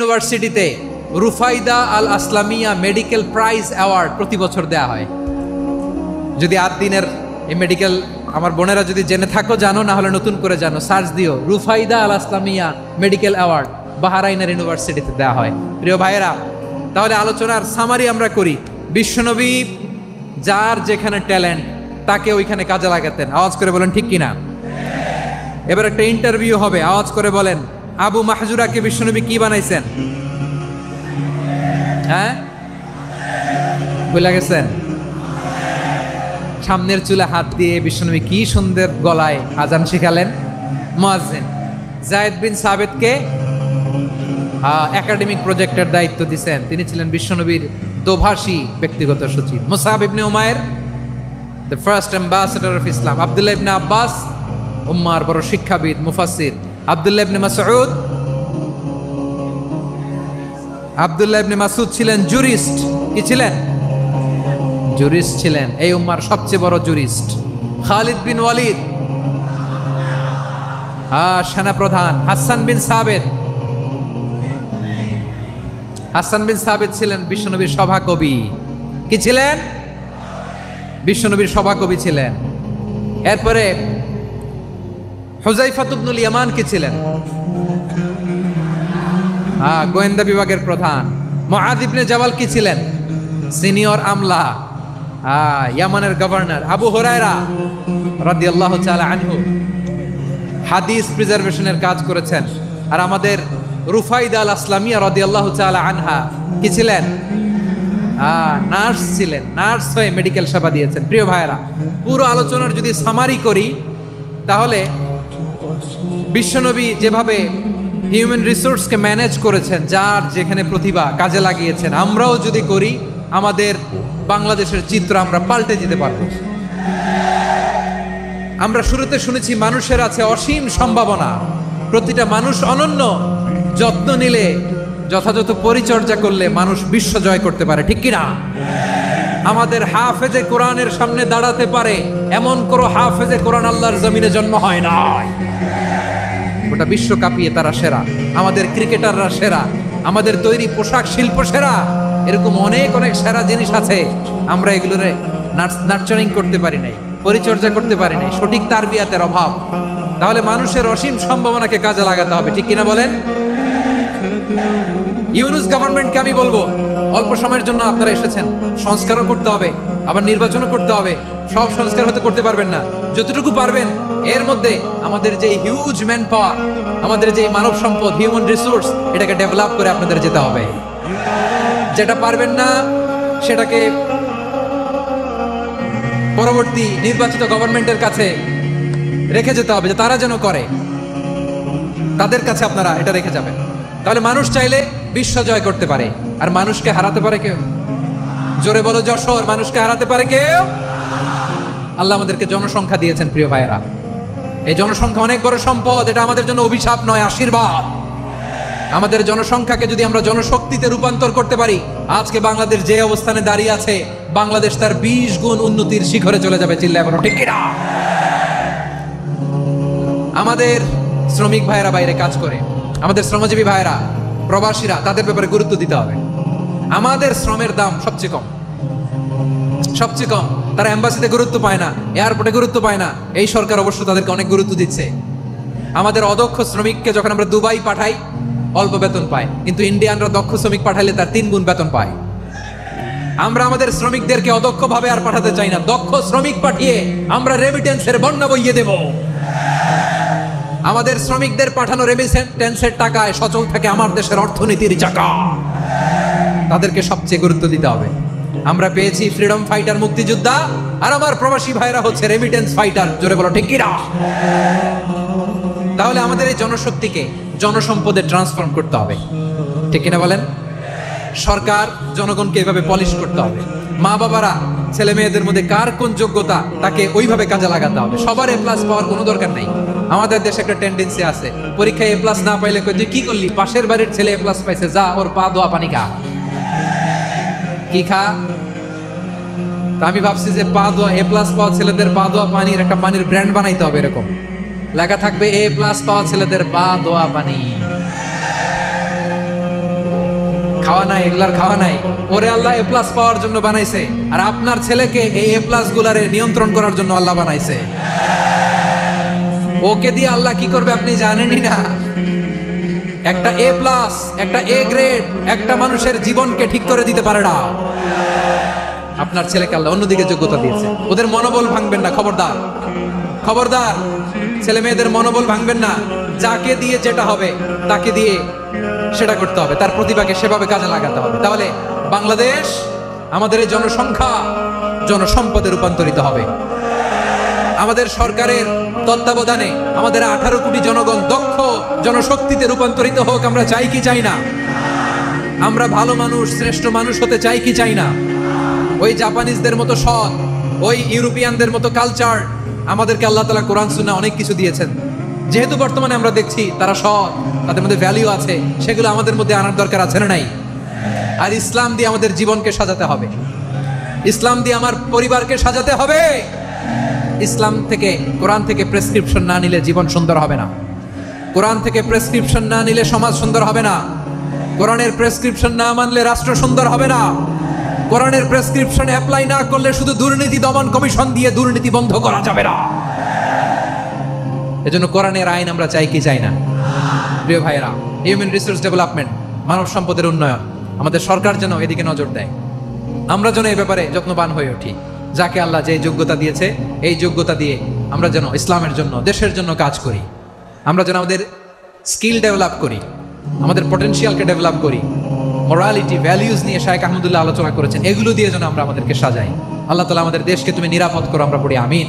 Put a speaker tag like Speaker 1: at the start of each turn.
Speaker 1: ইউনিভার্সিটিতে রুফাইদা আল আসলামিয়া medical prize award প্রতি বছর দেয়া হয়। যদি 8 দিনের এই মেডিকেল আমার বোনেরা যদি জেনে থাকো জানো, না হলে নতুন করে জানো, সার্চ দিও রুফাইদা আল আসলামিয়া মেডিকেল অ্যাওয়ার্ড বাহরাইনের ইউনিভার্সিটিতে দেয়া হয়। প্রিয় ভাইয়েরা, তাহলে আলোচনার সামারি আমরা করি। বিশ্বনবী যার যেখানে ট্যালেন্ট তাকে ওইখানে কাজে লাগাতেন। আওয়াজ করে বলেন ঠিক কিনা? এবার একটা ইন্টারভিউ হবে, আওয়াজ করে বলেন আবু মাহজুরাকে বিশ্বনবী কি বানাইছেন? হ্যাঁ, ভুলে গেছেন? সামনের চুলে হাত দিয়ে বিশ্বনবী কি সুন্দর গলায় আজান শিখালেন। মুয়াজ্জিন। যায়েদ বিন সাবিতকে একাডেমিক প্রজেক্টের দায়িত্ব দিয়েছেন, তিনি ছিলেন বিশ্বনবীর দোভাষী ব্যক্তিগত সচিব। মুসআব ইবনে উমাইর the first ambassador of Islam. আব্দুল্লাহ ইবনে আব্বাস উম্মার বড় শিক্ষাবিদ মুফাসসির। আব্দুল্লাহ ইবনে মাসউদ ছিলেন জুরিস্ট। কি ছিলেন? জুরিস্ট ছিলেন, এই উম্মার সবচেয়ে বড় জুরিস্ট। খালিদ বিন ওয়ালিদ সেনাপ্রধান। হাসান বিন সাবিত ছিলেন বিশ্বনবীর সভাকবি। কি ছিলেন? বিশ্বনবীর সভাকবি ছিলেন। এরপরে হুযায়ফা ইবনুল ইয়ামান কি ছিলেন? গোয়েন্দা বিভাগের প্রধান। মুআয ইবনে জাবাল কি ছিলেন? সিনিয়র আমলা, ইয়ামানের গভর্নর। আবু হুরায়রা রাদিয়াল্লাহু তাআলা আনহু হাদিস প্রিজার্ভেশনের কাজ করেছেন। আর আমাদের রুফাইদা আল আসলামিয়া রাদিয়াল্লাহু তাআলা আনহা কি ছিলেন? নার্স ছিলেন। নার্স হয়ে মেডিকেল সেবা দিয়েছেন। প্রিয় ভাইয়েরা, পুরো আলোচনার যদি সামারি করি তাহলে বিশ্বনবী যেভাবে হিউম্যান রিসোর্সকে ম্যানেজ করেছেন, যার যেখানে প্রতিভা কাজে লাগিয়েছেন, আমরাও যদি করি আমাদের বাংলাদেশের চিত্র আমরা পাল্টে দিতে পারব। আমরা শুরুতে শুনেছি মানুষের আছে অসীম সম্ভাবনা, প্রতিটা মানুষ অনন্য। যত্ন নিলে, যথাযথ পরিচর্যা করলে মানুষ বিশ্ব জয় করতে পারে, ঠিক কিনা? আমাদের হাফেজে কোরআনের সামনে দাঁড়াতে পারে এমন কোন হাফেজে কোরআন আল্লাহর জমিনে জন্ম হয় না। গোটা বিশ্ব কাঁপিয়ে তারা সেরা। আমাদের ক্রিকেটাররা সেরা, আমাদের তৈরি পোশাক শিল্প সেরা। এরকম অনেক অনেক সেরা জিনিস আছে, আমরা এগুলোর নার্চারিং করতে পারি নাই, পরিচর্যা করতে পারি নাই, সঠিক তারবিয়াতের অভাব। তাহলে মানুষের অসীম সম্ভাবনাকে কাজে লাগাতে হবে, ঠিক কিনা বলেন? ইউনুস গভর্নমেন্টকে আমি বলবো, অল্প সময়ের জন্য আপনারা এসেছেন, সংস্কারও করতে হবে, আবার নির্বাচনও করতে হবে। সব সংস্কার হতে করতে পারবেন না, যতটুকু পারবেন এর মধ্যে আমাদের যে হিউজ ম্যান পাওয়ার, আমাদের যে মানব সম্পদ, হিউম্যান রিসোর্স, এটাকে ডেভেলপ করে আপনাদের যেতে হবে। যেটা পারবেন না সেটাকে পরবর্তী নির্বাচিত গভর্নমেন্টের কাছে রেখে যেতে হবে, যে তারা যেন করে, তাদের কাছে আপনারা এটা রেখে যাবেন। তাহলে মানুষ চাইলে বিশ্ব জয় করতে পারে। আর মানুষকে হারাতে পারে কেউ? জোরে বলো যশোর। মানুষকে হারাতে পারে কেউ? আল্লাহ আমাদেরকে জনসংখ্যা দিয়েছেন। প্রিয় ভাইয়েরা, এই জনসংখ্যা অনেক বড় সম্পদ, এটা আমাদের জন্য অভিশাপ নয়, আশীর্বাদ। আমাদের জনসংখ্যাকে যদি আমরা জনশক্তিতে রূপান্তর করতে পারি, আজকে বাংলাদেশ যে অবস্থানে দাঁড়িয়ে আছে, বাংলাদেশ তার 20 গুণ উন্নতির শিখরে চলে যাবে। চিল্লায় বলো ঠিক কিনা? আমাদের শ্রমিক ভাইয়েরা বাইরে কাজ করে, আমাদের শ্রমজীবী ভাইয়েরা, প্রবাসীরা, তাদের ব্যাপারে গুরুত্ব দিতে হবে। আমাদের শ্রমের দাম সবচেয়ে কম, সবচেয়ে কম। তারা এম্বাসিতে গুরুত্ব পায় না, এয়ারপোর্টে গুরুত্ব পায় না। এই সরকার অবশ্য তাদেরকে অনেক গুরুত্ব দিচ্ছে। আমাদের অদক্ষ শ্রমিককে যখন আমরা দুবাই পাঠাই, অল্প বেতন পায়, কিন্তু ইন্ডিয়ানরা দক্ষ শ্রমিক পাঠাইলে তার 3 গুণ বেতন পায়। আমরা আমাদের শ্রমিকদেরকে অদক্ষ ভাবে আর পাঠাতে চাই না, দক্ষ শ্রমিক পাঠিয়ে আমরা রেমিটেন্সের বন্যা বইয়ে দেব। আমাদের শ্রমিকদের পাঠানো রেমিটেন্সের টাকায় সচল থাকে আমার দেশের অর্থনীতির চাকা। তাদেরকে সবচেয়ে গুরুত্ব দিতে হবে। আমরা পেয়েছি ফ্রিডম ফাইটার, মুক্তিযোদ্ধা, আর আমার প্রবাসী ভাইরা হচ্ছে রেমিটেন্স ফাইটার। জোরে বলো ঠিক কিনা? তাহলে আমাদের এই জনশক্তিকে জনসম্পদে ট্রান্সফর্ম করতে হবে, ঠিক কিনা বলেন? সরকার জনগণকে এভাবে পলিশ করতে হবে। মা বাবারা ছেলে মেয়েদের মধ্যে কার কোন যোগ্যতা, তাকে ওইভাবে কাজে লাগাতে হবে। সবার এ প্লাস পাওয়ার কোনো দরকার নেই। আমাদের দেশে একটা টেন্ডেন্সি আছে, পরীক্ষায় এ প্লাস না পাইলে তুই কি করলি? পাশের বাড়ির ছেলে এ প্লাস পাইছে, যা ওর পা ধোয়া পানি খা। কি খা? আমি ভাবছি যে পা ধোয়া, এ প্লাস পাওয়া ছেলেদের পা ধোয়া পানির একটা পানির ব্র্যান্ড বানাইতে হবে। এরকম লেখা থাকবে, এ প্লাস পাওয়া ছেলেদের পা ধোয়া পানি। খাওয়া নাই, এগুলার খাওয়া নাই। ওরে আল্লাহ এ প্লাস পাওয়ার জন্য বানাইছে, আর আপনার ছেলেকে এই এ প্লাস গুলারে নিয়ন্ত্রণ করার জন্য আল্লাহ বানাইছে। ওকে দিয়ে আল্লাহ কি করবে আপনি জানেনই না। একটা এ প্লাস, একটা এ গ্রেড একটা মানুষের জীবনকে ঠিক করে দিতে পারে না। আপনার ছেলেকে আল্লাহ অন্যদিকে যোগ্যতা দিয়েছে। ওদের মনোবল ভাঙবেন না, খবরদার খবরদার। ছেলে মেয়েদের মনোবল ভাঙবেন না। যাকে দিয়ে যেটা হবে তাকে দিয়ে সেটা করতে হবে, তার প্রতিভাকে সেভাবে কাজে লাগাতে হবে। তাহলে বাংলাদেশ, আমাদের এই জনসংখ্যা জনসম্পদে রূপান্তরিত হবে। আমাদের সরকারের তত্ত্বাবধানে আমাদের 18 কোটি জনগণ দক্ষ জনশক্তিতে রূপান্তরিত হোক। আমরা চাই কি চাই না? আমরা ভালো মানুষ, শ্রেষ্ঠ মানুষ হতে চাই কি চাই না? ওই জাপানিজদের মতো সৎ, ওই ইউরোপিয়ানদের মতো কালচার আমাদেরকে আল্লাহ তাআলা কোরআন সুন্নাহ অনেক কিছু দিয়েছেন। যেহেতু বর্তমানে আমরা দেখছি তারা সৎ, তাদের মধ্যে ভ্যালু আছে, সেগুলো আমাদের মধ্যে আনার দরকার আছে না নাই? আর ইসলাম দিয়ে আমাদের জীবনকে সাজাতে হবে, ইসলাম দিয়ে আমার পরিবারকে সাজাতে হবে। ইসলাম থেকে, কোরআন থেকে প্রেসক্রিপশন না নিলে জীবন সুন্দর হবে না। কোরআন থেকে প্রেসক্রিপশন না নিলে সমাজ সুন্দর হবে না। কোরআনের প্রেসক্রিপশন না মানলে রাষ্ট্র সুন্দর হবে না। কোরআনের প্রেসক্রিপশন অ্যাপ্লাই না করলে শুধু দুর্নীতি দমন কমিশন দিয়ে দুর্নীতি বন্ধ করা যাবে না। এজন্য কোরআনের আইন আমরা চাই কি চাই না? প্রিয় ভাইয়েরা, হিউম্যান রিসোর্স ডেভেলপমেন্ট, মানব সম্পদের উন্নয়ন, আমাদের সরকার যেন এদিকে নজর দেয়। আমরা যেন এই ব্যাপারে যত্নবান হয়ে উঠি। যাকে আল্লাহ যে যোগ্যতা দিয়েছে, এই যোগ্যতা দিয়ে আমরা যেন ইসলামের জন্য, দেশের জন্য কাজ করি। আমরা যেন আমাদের স্কিল ডেভেলপ করি, আমাদের পটেনশিয়ালকে ডেভেলপ করি। মোরালিটি, ভ্যালিউজ নিয়ে শায়েখ আহমদুল্লাহ আলোচনা করেছেন, এগুলো দিয়ে যেন আমরা আমাদেরকে সাজাই। আল্লাহ তাআলা আমাদের দেশকে তুমি নিরাপদ করো, আমরা পড়ি আমিন।